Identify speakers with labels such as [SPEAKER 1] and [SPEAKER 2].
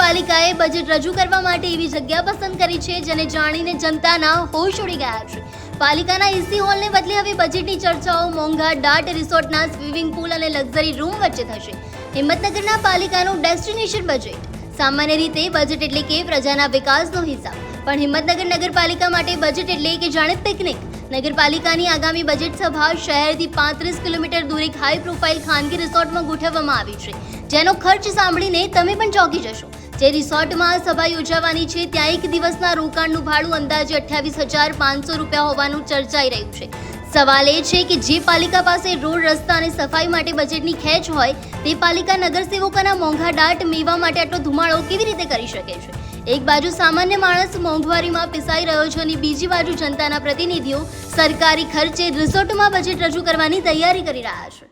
[SPEAKER 1] નગરપાલિકાએ budget રજૂ કરવા માટે એવી જગ્યા પસંદ કરી છે જેને જાણીને જનતાના હોશ ઉડી ગયા છે। પાલિકાના એસી હોલને બદલે હવે બજેટની ચર્ચાઓ મોંઘા ડાર્ટ રિસોર્ટના સ્વિમિંગ પૂલ અને લક્ઝરી રૂમ વચ્ચે થશે। હિંમતનગરના પાલિકાનું ડેસ્ટિનેશન બજેટ। સામાન્ય રીતે બજેટ એટલે કે પ્રજાના વિકાસનો હિસાબ, પણ હિંમતનગર નગરપાલિકા માટે બજેટ એટલે કે જાણે પિકનિક। નગરપાલિકાની આગામી બજેટ સભા શહેરથી 35 કિલોમીટર દૂર એક હાઈ પ્રોફાઇલ ખાનગી રિસોર્ટમાં ગોઠવવામાં આવી છે, જેનો ખર્ચ સાંભળીને તમે પણ ચોંકી જશો। જે રિસોર્ટમાં સભા યોજાવાની છે ત્યાં એક દિવસના રોકાણનું ભાડું અંદાજે 28,500 રૂપિયા હોવાનું ચર્ચાઈ રહ્યું છે। સવાલ એ છે કે જે પાલિકા પાસે રોડ, રસ્તા અને સફાઈ માટે બજેટની ખેંચ હોય તે પાલિકા નગરસેવકોના મોંઘા ડાટ મેવા માટે આટલો ધુમાડો કેવી રીતે કરી શકે છે? એક બાજુ સામાન્ય માણસ મોંઘવારીમાં પીસાઈ રહ્યો છે અને બીજી બાજુ જનતાના પ્રતિનિધિઓ સરકારી ખર્ચે રિસોર્ટમાં બજેટ રજૂ કરવાની તૈયારી કરી રહ્યા છે।